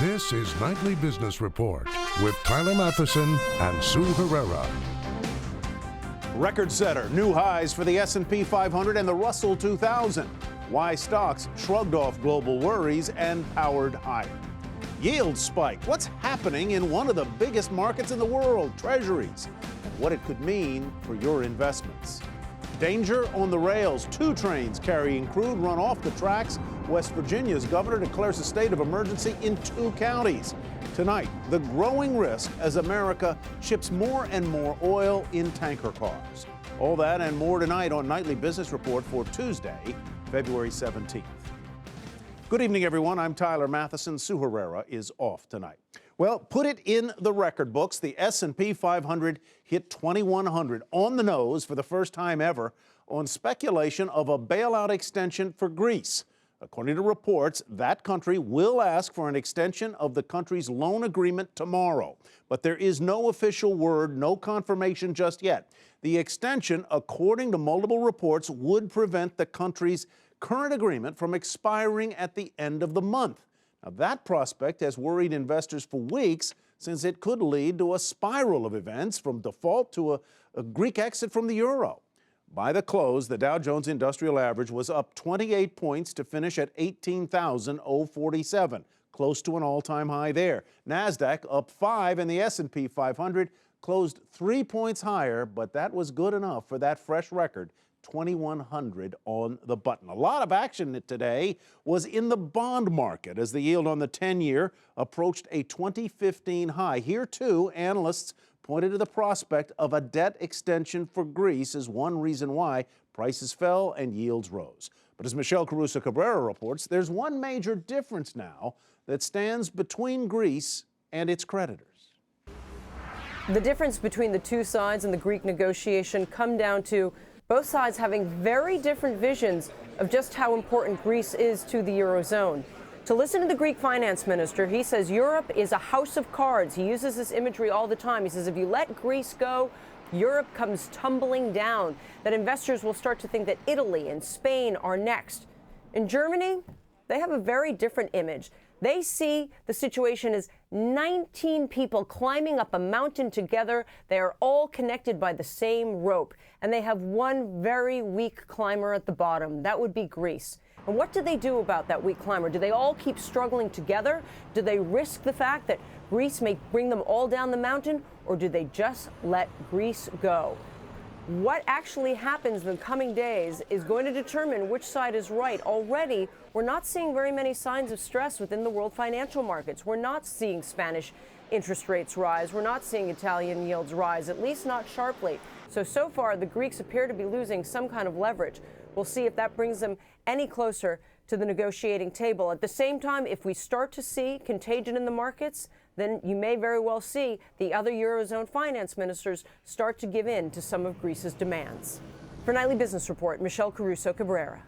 This is Nightly Business Report with Tyler Matheson and Sue Herrera. Record setter, new highs for the S&P 500 and the Russell 2000. Why stocks shrugged off global worries and powered higher. Yields spike. What's happening in one of the biggest markets in the world, Treasuries, and what it could mean for your investments. Danger on the rails. 2 trains carrying crude run off the tracks. West Virginia's governor declares a state of emergency in 2 counties. Tonight, the growing risk as America ships more and more oil in tanker cars. All that and more tonight on Nightly Business Report for Tuesday, February 17th. Good evening, everyone. I'm Tyler Matheson. Sue Herrera is off tonight. Well, put it in the record books. The S&P 500 hit 2,100 on the nose for the first time ever on speculation of a bailout extension for Greece. According to reports, that country will ask for an extension of the country's loan agreement tomorrow. But there is no official word, no confirmation just yet. The extension, according to multiple reports, would prevent the country's current agreement from expiring at the end of the month. Now, that prospect has worried investors for weeks, since it could lead to a spiral of events from default to a Greek exit from the euro. By the close, the Dow Jones Industrial Average was up 28 points to finish at 18,047, close to an all-time high there. NASDAQ up 5, and the S&P 500 closed 3 points higher, but that was good enough for that fresh record, 2,100 on the button. A lot of action today was in the bond market as the yield on the 10-year approached a 2015 high. Here, too, analysts pointed to the prospect of a debt extension for Greece as one reason why prices fell and yields rose. But as Michelle Caruso-Cabrera reports, there's one major difference now that stands between Greece and its creditors. The difference between the two sides in the Greek negotiation come down to both sides having very different visions of just how important Greece is to the Eurozone. To listen to the Greek finance minister, he says Europe is a house of cards. He uses this imagery all the time. He says if you let Greece go, Europe comes tumbling down, that investors will start to think that Italy and Spain are next. In Germany, they have a very different image. They see the situation as 19 people climbing up a mountain together. They are all connected by the same rope, and they have one very weak climber at the bottom. That would be Greece. And what do they do about that weak climber? Do they all keep struggling together? Do they risk the fact that Greece may bring them all down the mountain, or do they just let Greece go? What actually happens in the coming days is going to determine which side is right. Already, we're not seeing very many signs of stress within the world financial markets. We're not seeing Spanish interest rates rise. We're not seeing Italian yields rise, at least not sharply. So far, the Greeks appear to be losing some kind of leverage. We'll see if that brings them any closer to the negotiating table. At the same time, if we start to see contagion in the markets, then you may very well see the other Eurozone finance ministers start to give in to some of Greece's demands. For Nightly Business Report, Michelle Caruso-Cabrera.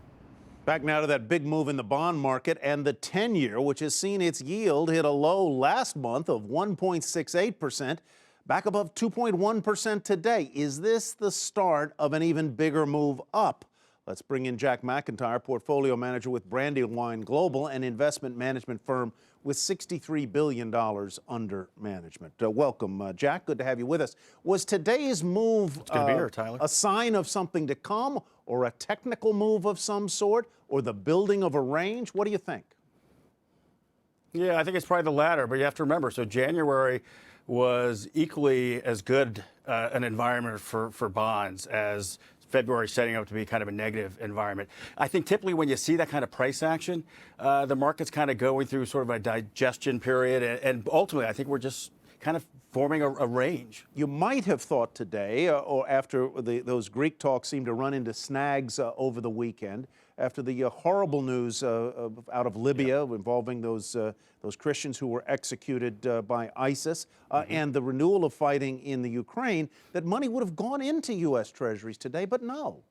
Back now to that big move in the bond market and the 10-year, which has seen its yield hit a low last month of 1.68%, back above 2.1% today. Is this the start of an even bigger move up? Let's bring in Jack McIntyre, portfolio manager with Brandywine Global, an investment management firm with $63 billion under management. Welcome, Jack. Good to have you with us. Was today's move It's good to be here, Tyler. A sign of something to come, or a technical move of some sort, or the building of a range? What do you think? Yeah, I think it's probably the latter, but you have to remember, so January was equally as good an environment for bonds as February, setting up to be kind of a negative environment. I think typically when you see that kind of price action, the market's kind of going through sort of a digestion period, and ultimately I think we're just kind of forming a range. You might have thought today, or after those Greek talks seemed to run into snags over the weekend, after the horrible news out of Libya involving those Christians who were executed by ISIS, and the renewal of fighting in the Ukraine, that money would have gone into U.S. Treasuries today, but no.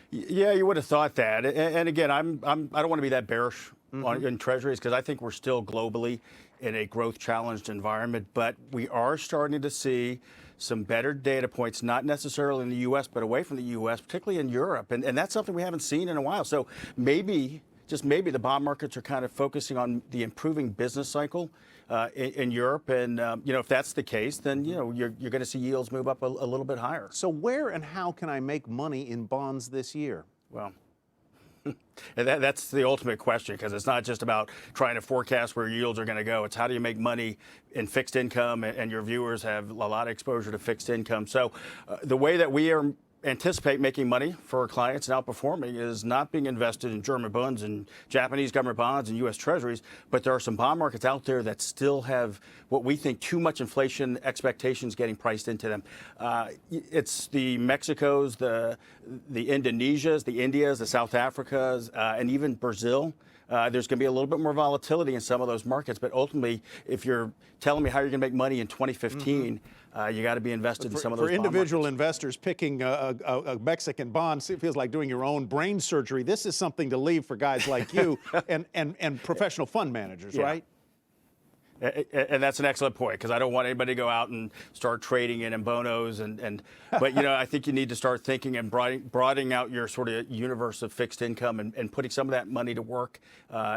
Yeah, you would have thought that. And again, I don't want to be that bearish in Treasuries, because I think we're still globally in a growth-challenged environment, but we are starting to see some better data points, not necessarily in the U.S., but away from the U.S., particularly in Europe. And that's something we haven't seen in a while. So maybe just maybe the bond markets are kind of focusing on the improving business cycle in Europe. And, if that's the case, then, you're going to see yields move up a little bit higher. So where and how can I make money in bonds this year? Well, and that's the ultimate question, because it's not just about trying to forecast where yields are going to go. It's how do you make money in fixed income, and your viewers have a lot of exposure to fixed income. So the way that we anticipate making money for our clients and outperforming is not being invested in German bonds and Japanese government bonds and U.S. Treasuries, but there are some bond markets out there that still have what we think too much inflation expectations getting priced into them. It's the Mexicos, the Indonesias, the Indias, the South Africas, and even Brazil. There's going to be a little bit more volatility in some of those markets, but ultimately, if you're telling me how you're going to make money in 2015, you got to be invested in some of those. For individual investors, picking a Mexican bond feels like doing your own brain surgery. This is something to leave for guys like you and professional fund managers, right? And that's an excellent point, because I don't want anybody to go out and start trading in bonos but I think you need to start thinking and broadening out your sort of universe of fixed income and putting some of that money to work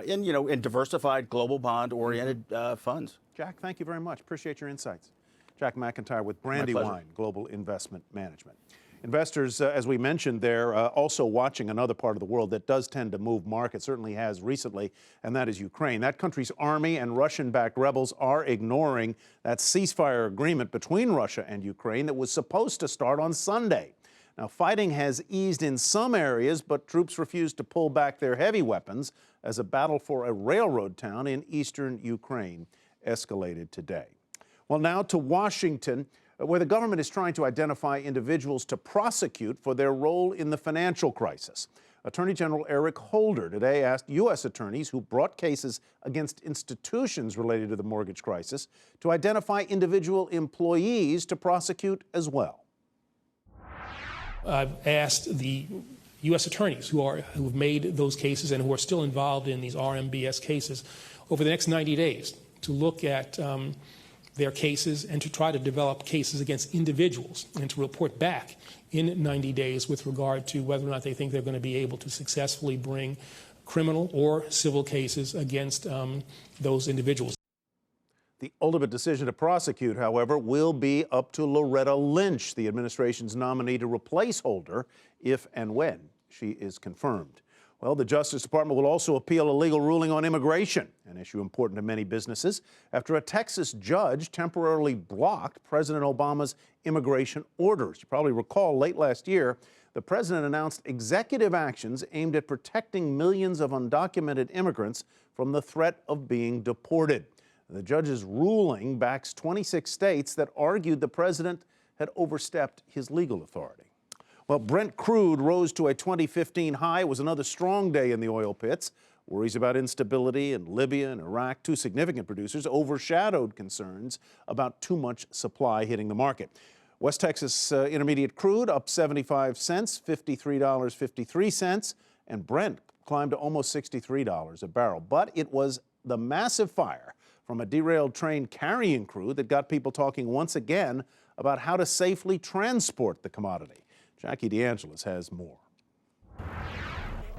in diversified global bond oriented funds. Jack, thank you very much. Appreciate your insights. Jack McIntyre with Brandywine Global Investment Management. Investors, as we mentioned, they're also watching another part of the world that does tend to move markets, certainly has recently, and that is Ukraine. That country's army and Russian-backed rebels are ignoring that ceasefire agreement between Russia and Ukraine that was supposed to start on Sunday. Now, fighting has eased in some areas, but troops refuse to pull back their heavy weapons as a battle for a railroad town in eastern Ukraine escalated today. Well, now to Washington, where the government is trying to identify individuals to prosecute for their role in the financial crisis. Attorney General Eric Holder today asked U.S. attorneys who brought cases against institutions related to the mortgage crisis to identify individual employees to prosecute as well. I've asked the U.S. attorneys who've made those cases and who are still involved in these RMBS cases over the next 90 days to look at their cases and to try to develop cases against individuals and to report back in 90 days with regard to whether or not they think they're going to be able to successfully bring criminal or civil cases against those individuals. The ultimate decision to prosecute, however, will be up to Loretta Lynch, the administration's nominee to replace Holder, if and when she is confirmed. Well, the Justice Department will also appeal a legal ruling on immigration, an issue important to many businesses, after a Texas judge temporarily blocked President Obama's immigration orders. You probably recall late last year, the president announced executive actions aimed at protecting millions of undocumented immigrants from the threat of being deported. The judge's ruling backs 26 states that argued the president had overstepped his legal authority. Well, Brent crude rose to a 2015 high. It was another strong day in the oil pits. Worries about instability in Libya and Iraq, two significant producers, overshadowed concerns about too much supply hitting the market. West Texas Intermediate crude up 75 cents, $53.53, and Brent climbed to almost $63 a barrel. But it was the massive fire from a derailed train carrying crude that got people talking once again about how to safely transport the commodity. Jackie DeAngelis has more.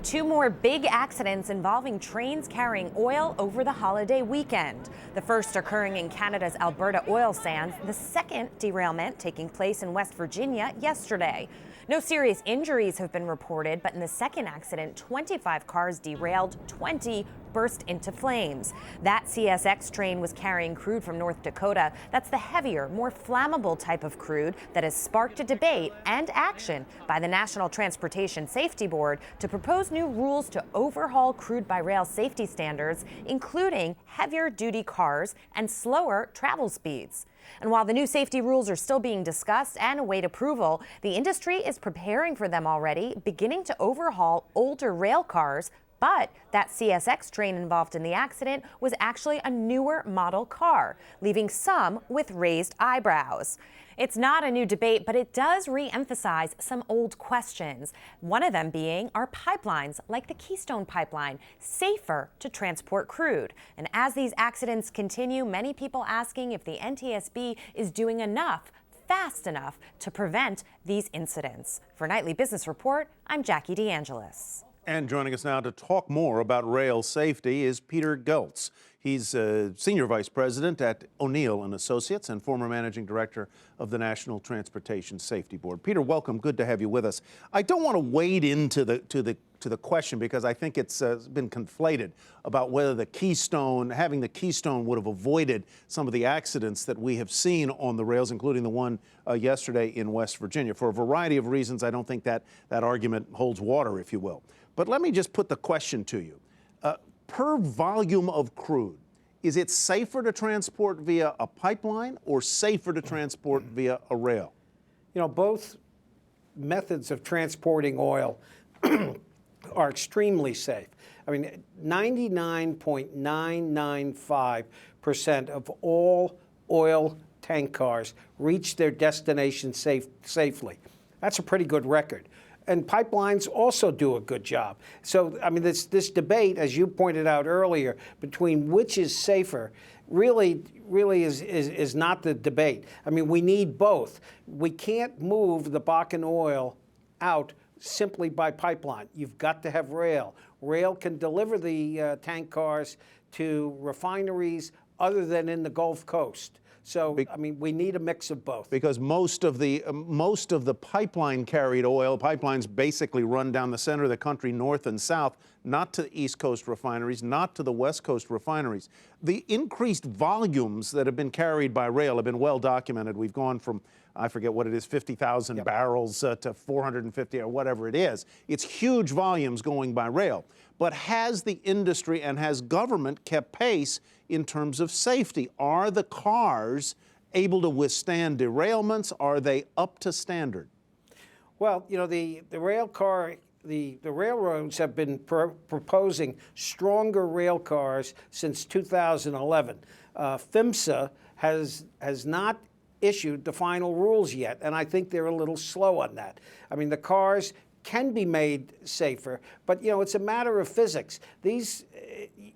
Two more big accidents involving trains carrying oil over the holiday weekend. The first occurring in Canada's Alberta oil sands, the second derailment taking place in West Virginia yesterday. No serious injuries have been reported, but in the second accident, 25 cars derailed, 20 burst into flames. That CSX train was carrying crude from North Dakota. That's the heavier, more flammable type of crude that has sparked a debate and action by the National Transportation Safety Board to propose new rules to overhaul crude by rail safety standards, including heavier duty cars and slower travel speeds. And while the new safety rules are still being discussed and await approval, the industry is preparing for them already, beginning to overhaul older rail cars. But that CSX train involved in the accident was actually a newer model car, leaving some with raised eyebrows. It's not a new debate, but it does re-emphasize some old questions. One of them being, are pipelines like the Keystone Pipeline safer to transport crude? And as these accidents continue, many people asking if the NTSB is doing enough, fast enough to prevent these incidents. For Nightly Business Report, I'm Jackie DeAngelis. And joining us now to talk more about rail safety is Peter Geltz. He's Senior Vice President at O'Neill & Associates and former Managing Director of the National Transportation Safety Board. Peter, welcome. Good to have you with us. I don't want to wade into the question because I think it's been conflated about whether having the Keystone would have avoided some of the accidents that we have seen on the rails, including the one yesterday in West Virginia. For a variety of reasons, I don't think that argument holds water, if you will. But let me just put the question to you. Per volume of crude, is it safer to transport via a pipeline or safer to transport via a rail? You know, both methods of transporting oil are extremely safe. I mean, 99.995% of all oil tank cars reach their destination safely. That's a pretty good record. And pipelines also do a good job. So, I mean, this debate, as you pointed out earlier, between which is safer, really is not the debate. I mean, we need both. We can't move the Bakken oil out simply by pipeline. You've got to have rail. Rail can deliver the tank cars to refineries other than in the Gulf Coast. So, I mean, we need a mix of both. Because most of the pipeline carried oil, pipelines basically run down the center of the country, north and south, not to East Coast refineries, not to the West Coast refineries. The increased volumes that have been carried by rail have been well documented. We've gone from, I forget what it is, 50,000 barrels to 450 or whatever it is. It's huge volumes going by rail. But has the industry and has government kept pace in terms of safety? Are the cars able to withstand derailments? Are they up to standard? Well, you know, the railroads have been proposing stronger rail cars since 2011. PHMSA has not issued the final rules yet, and I think they're a little slow on that. I mean, the cars can be made safer, but you know, it's a matter of physics.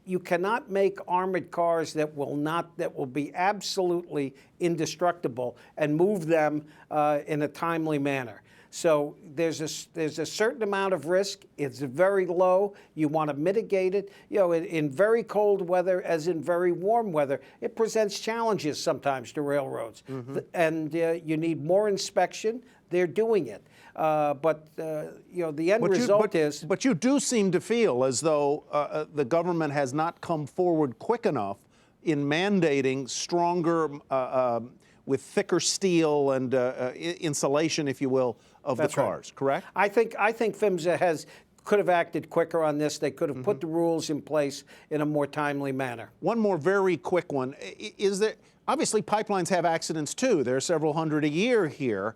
You cannot make armored cars that will be absolutely indestructible and move them in a timely manner. So there's a certain amount of risk. It's very low. You want to mitigate it. You know, in very cold weather, as in very warm weather, it presents challenges sometimes to railroads, and you need more inspection. They're doing it. But you know, the end result is... But you do seem to feel as though the government has not come forward quick enough in mandating stronger, with thicker steel and insulation, if you will, of the cars, correct? I think PHMSA could have acted quicker on this. They could have put the rules in place in a more timely manner. One more very quick one. Is there... Obviously, pipelines have accidents, too. There are several hundred a year here.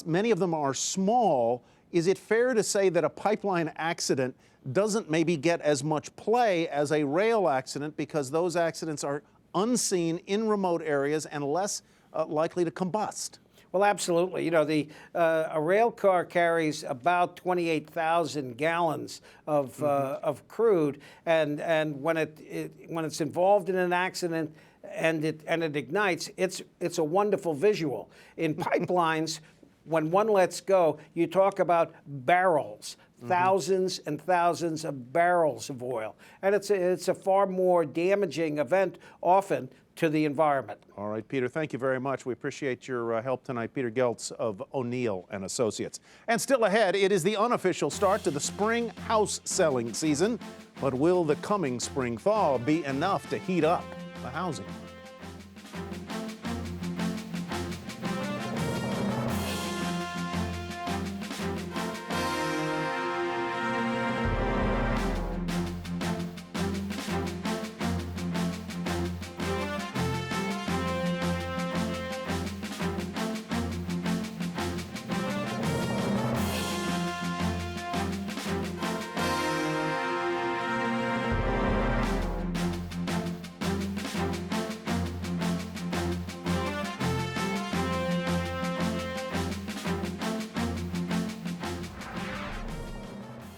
Many of them are small. Is it fair to say that a pipeline accident doesn't maybe get as much play as a rail accident because those accidents are unseen in remote areas and less likely to combust? Well, absolutely. You know, a rail car carries about 28,000 gallons of crude, and when it's involved in an accident and it ignites, it's a wonderful visual. In pipelines, when one lets go, you talk about barrels, thousands and thousands of barrels of oil, and it's a far more damaging event often to the environment. All right, Peter, thank you very much. We appreciate your help tonight. Peter Geltz of O'Neill & Associates. And still ahead, it is the unofficial start to the spring house selling season. But will the coming spring thaw be enough to heat up the housing?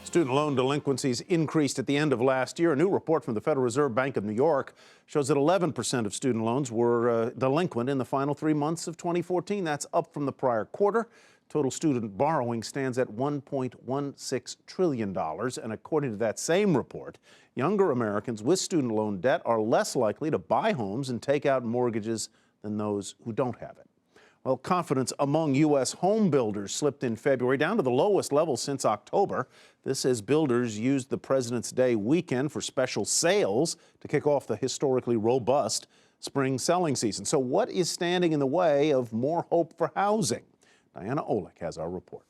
Student loan delinquencies increased at the end of last year. A new report from the Federal Reserve Bank of New York shows that 11% of student loans were delinquent in the final 3 months of 2014. That's up from the prior quarter. Total student borrowing stands at $1.16 trillion, and according to that same report, younger Americans with student loan debt are less likely to buy homes and take out mortgages than those who don't have it. Well, confidence among U.S. home builders slipped in February down to the lowest level since October. This as builders used the President's Day weekend for special sales to kick off the historically robust spring selling season. So what is standing in the way of more hope for housing? Diana Olick has our report.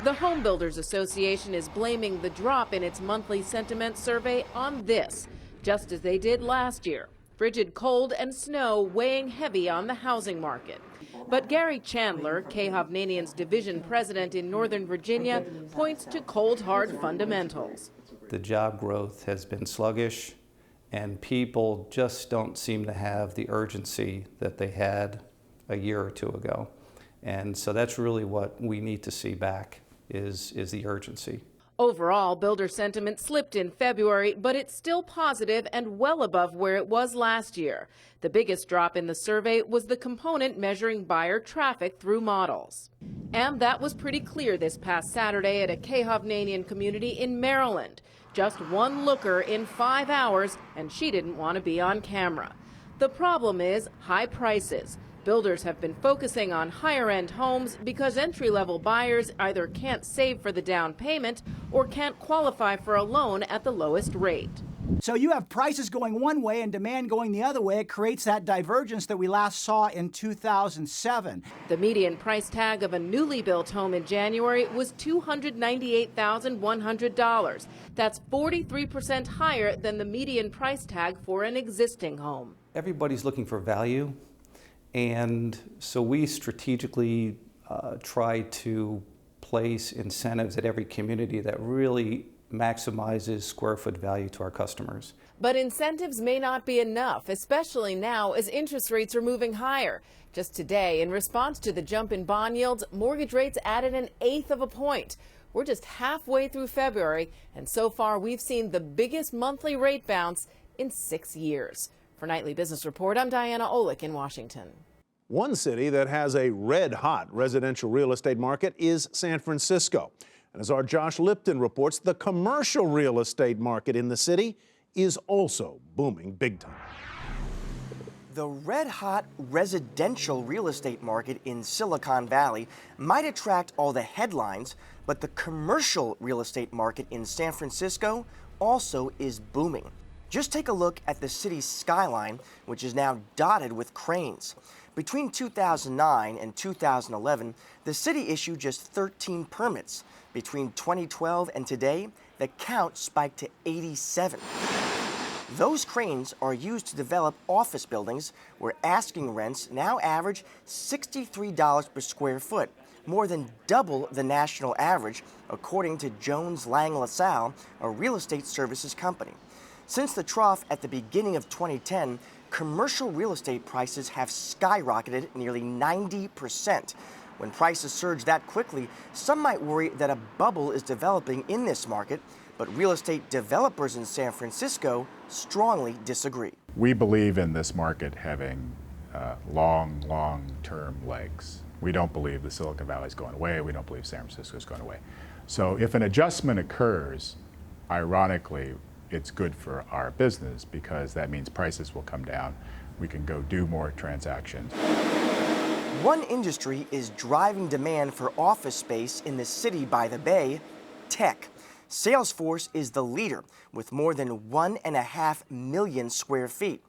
The Home Builders Association is blaming the drop in its monthly sentiment survey on this, just as they did last year. Frigid cold and snow weighing heavy on the housing market. But Gary Chandler, Kay Hovnanian's division president in Northern Virginia, points to cold, hard fundamentals. The job growth has been sluggish, and people just don't seem to have the urgency that they had a year or two ago. And so that's really what we need to see back is the urgency. Overall, builder sentiment slipped in February, but it's still positive and well above where it was last year. The biggest drop in the survey was the component measuring buyer traffic through models. And that was pretty clear this past Saturday at a Kay Hovnanian community in Maryland. Just one looker in 5 hours, and she didn't want to be on camera. The problem is high prices. Builders have been focusing on higher-end homes because entry-level buyers either can't save for the down payment or can't qualify for a loan at the lowest rate. So you have prices going one way and demand going the other way. It creates that divergence that we last saw in 2007. The median price tag of a newly built home in January was $298,100. That's 43% higher than the median price tag for an existing home. Everybody's looking for value. And so we strategically try to place incentives at every community that really maximizes square foot value to our customers. But incentives may not be enough, especially now as interest rates are moving higher. Just today, in response to the jump in bond yields, mortgage rates added 1/8 of a point. We're just halfway through February, and so far we've seen the biggest monthly rate bounce in 6 years. For Nightly Business Report, I'm Diana Olick in Washington. One city that has a red-hot residential real estate market is San Francisco. And as our Josh Lipton reports, the commercial real estate market in the city is also booming big time. The red-hot residential real estate market in Silicon Valley might attract all the headlines, but the commercial real estate market in San Francisco also is booming. Just take a look at the city's skyline, which is now dotted with cranes. Between 2009 and 2011, the city issued just 13 permits. Between 2012 and today, the count spiked to 87. Those cranes are used to develop office buildings where asking rents now average $63 per square foot, more than double the national average, according to Jones Lang LaSalle, a real estate services company. Since the trough at the beginning of 2010, commercial real estate prices have skyrocketed nearly 90%. When prices surge that quickly, some might worry that a bubble is developing in this market, but real estate developers in San Francisco strongly disagree. We believe in this market having long-term legs. We don't believe the Silicon Valley is going away. We don't believe San Francisco is going away. So if an adjustment occurs, ironically, it's good for our business because that means prices will come down. We can go do more transactions. One industry is driving demand for office space in the city by the Bay, tech. Salesforce is the leader with more than 1.5 million square feet.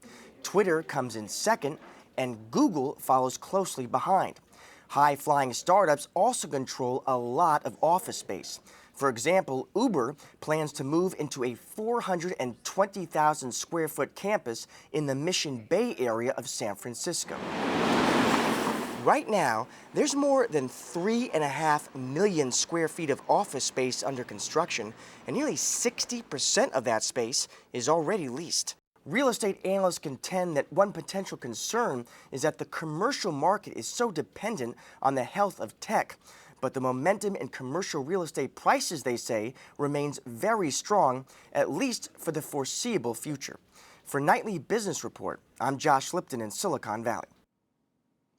Twitter comes in second, and Google follows closely behind. High-flying startups also control a lot of office space. For example, Uber plans to move into a 420,000 square foot campus in the Mission Bay area of San Francisco. Right now, there's more than 3.5 million square feet of office space under construction, and nearly 60% of that space is already leased. Real estate analysts contend that one potential concern is that the commercial market is so dependent on the health of tech. But the momentum in commercial real estate prices, they say, remains very strong, at least for the foreseeable future. For Nightly Business Report, I'm Josh Lipton in Silicon Valley.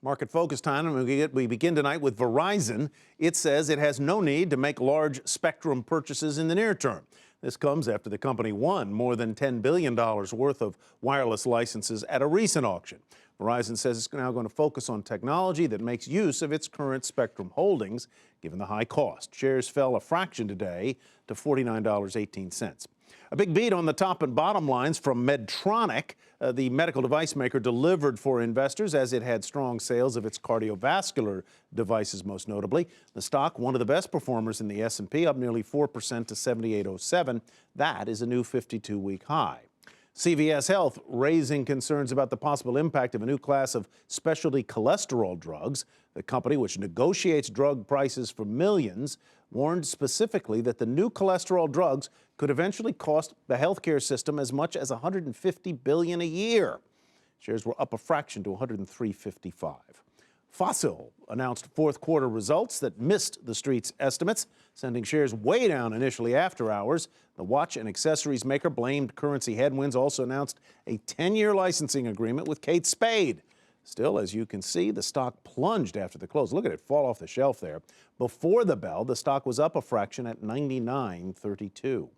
Market focus time, and we begin tonight with Verizon. It says it has no need to make large spectrum purchases in the near term. This comes after the company won more than $10 billion worth of wireless licenses at a recent auction. Verizon says it's now going to focus on technology that makes use of its current spectrum holdings, given the high cost. Shares fell a fraction today to $49.18. A big beat on the top and bottom lines from Medtronic. The medical device maker delivered for investors as it had strong sales of its cardiovascular devices, most notably. The stock, one of the best performers in the S&P, up nearly 4% to 78.07. That is a new 52-week high. CVS Health raising concerns about the possible impact of a new class of specialty cholesterol drugs. The company, which negotiates drug prices for millions, warned specifically that the new cholesterol drugs could eventually cost the healthcare system as much as $150 billion a year. Shares were up a fraction to $103.55. Fossil announced fourth quarter results that missed the street's estimates, sending shares way down initially after hours. The watch and accessories maker blamed currency headwinds, also announced a 10-year licensing agreement with Kate Spade. Still, as you can see, the stock plunged after the close. Look at it fall off the shelf there. Before the bell, the stock was up a fraction at $99.32.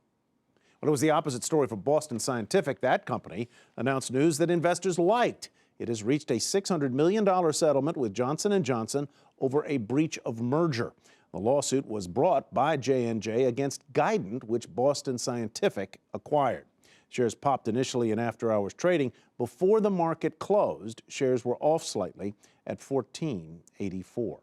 Well, it was the opposite story for Boston Scientific. That company announced news that investors liked. It has reached a $600 million settlement with Johnson & Johnson over a breach of merger. The lawsuit was brought by J&J against Guidant, which Boston Scientific acquired. Shares popped initially in after-hours trading. Before the market closed, shares were off slightly at $14.84.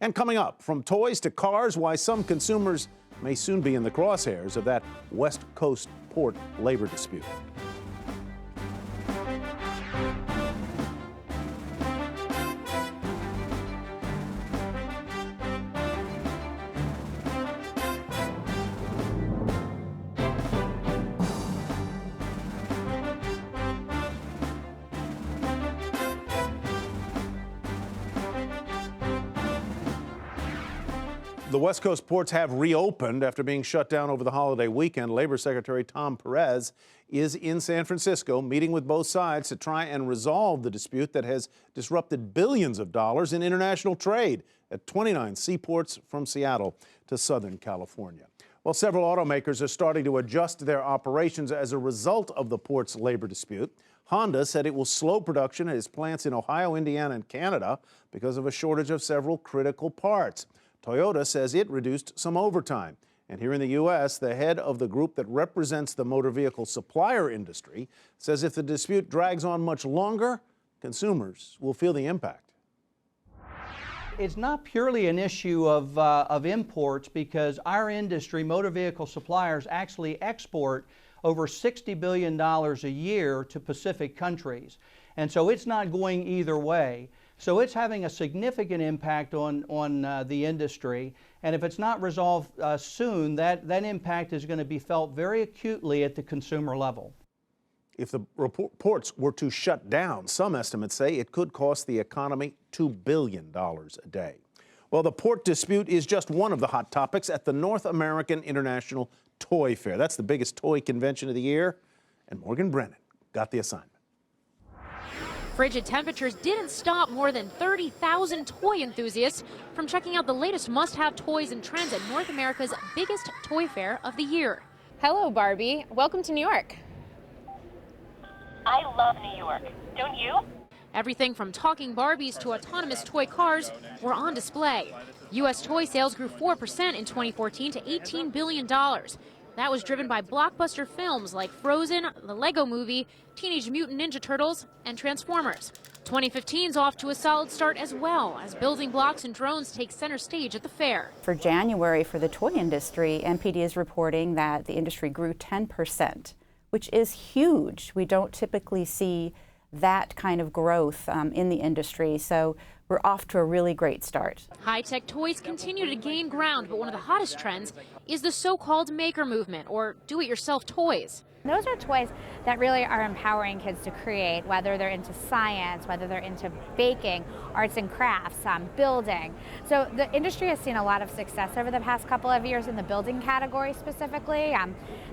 And coming up, from toys to cars, why some consumers may soon be in the crosshairs of that West Coast port labor dispute. The West Coast ports have reopened after being shut down over the holiday weekend. Labor Secretary Tom Perez is in San Francisco meeting with both sides to try and resolve the dispute that has disrupted billions of dollars in international trade at 29 seaports from Seattle to Southern California. Well, several automakers are starting to adjust their operations as a result of the port's labor dispute. Honda said it will slow production at its plants in Ohio, Indiana, and Canada because of a shortage of several critical parts. Toyota says it reduced some overtime. And here in the U.S., the head of the group that represents the motor vehicle supplier industry says if the dispute drags on much longer, consumers will feel the impact. It's not purely an issue of imports, because our industry, motor vehicle suppliers, actually export over $60 billion a year to Pacific countries. And so it's not going either way. So it's having a significant impact on the industry, and if it's not resolved soon, that impact is going to be felt very acutely at the consumer level. If the ports were to shut down, some estimates say it could cost the economy $2 billion a day. Well, the port dispute is just one of the hot topics at the North American International Toy Fair. That's the biggest toy convention of the year, and Morgan Brennan got the assignment. Frigid temperatures didn't stop more than 30,000 toy enthusiasts from checking out the latest must-have toys and trends at North America's biggest toy fair of the year. Hello, Barbie. Welcome to New York. I love New York. Don't you? Everything from talking Barbies to autonomous toy cars were on display. U.S. toy sales grew 4% in 2014 to $18 billion. That was driven by blockbuster films like Frozen, the Lego Movie, Teenage Mutant Ninja Turtles, and Transformers. 2015's off to a solid start as well, as building blocks and drones take center stage at the fair. For January, for the toy industry, NPD is reporting that the industry grew 10%, which is huge. We don't typically see that kind of growth in the industry, so we're off to a really great start. High-tech toys continue to gain ground, but one of the hottest trends is the so-called maker movement, or do-it-yourself toys. Those are toys that really are empowering kids to create, whether they're into science, whether they're into baking, arts and crafts, building. So the industry has seen a lot of success over the past couple of years in the building category specifically,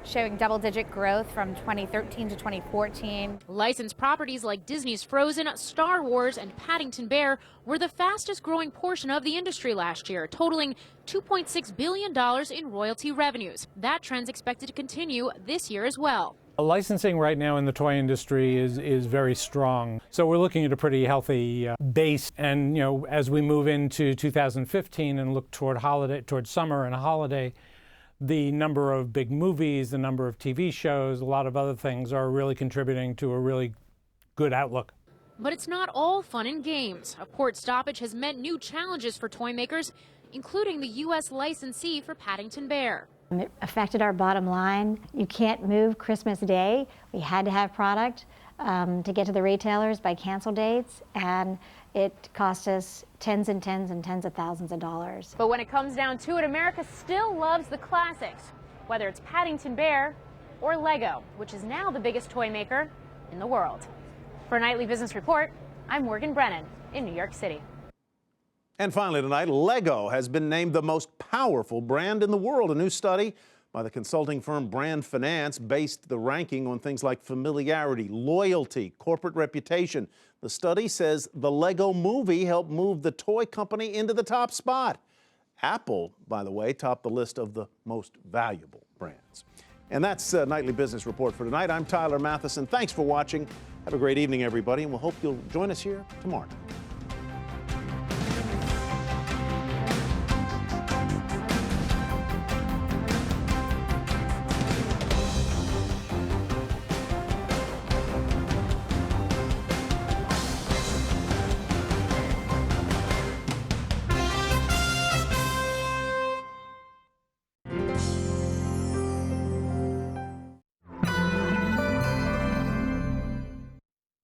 showing double-digit growth from 2013 to 2014. Licensed properties like Disney's Frozen, Star Wars, and Paddington Bear were the fastest growing portion of the industry last year, totaling $2.6 billion in royalty revenues. That trend's expected to continue this year as well. Licensing right now in the toy industry is very strong. So we're looking at a pretty healthy base. And as we move into 2015 and look toward summer and holiday, the number of big movies, the number of TV shows, a lot of other things are really contributing to a really good outlook. But it's not all fun and games. A port stoppage has meant new challenges for toy makers, including the U.S. licensee for Paddington Bear. It affected our bottom line. You can't move Christmas Day. We had to have product to get to the retailers by cancel dates, and it cost us tens and tens and tens of thousands of dollars. But when it comes down to it, America still loves the classics, whether it's Paddington Bear or Lego, which is now the biggest toy maker in the world. For Nightly Business Report, I'm Morgan Brennan in New York City. And finally tonight, Lego has been named the most powerful brand in the world. A new study by the consulting firm Brand Finance based the ranking on things like familiarity, loyalty, corporate reputation. The study says the Lego movie helped move the toy company into the top spot. Apple, by the way, topped the list of the most valuable brands. And that's Nightly Business Report for tonight. I'm Tyler Matheson. Thanks for watching. Have a great evening, everybody, and we'll hope you'll join us here tomorrow night.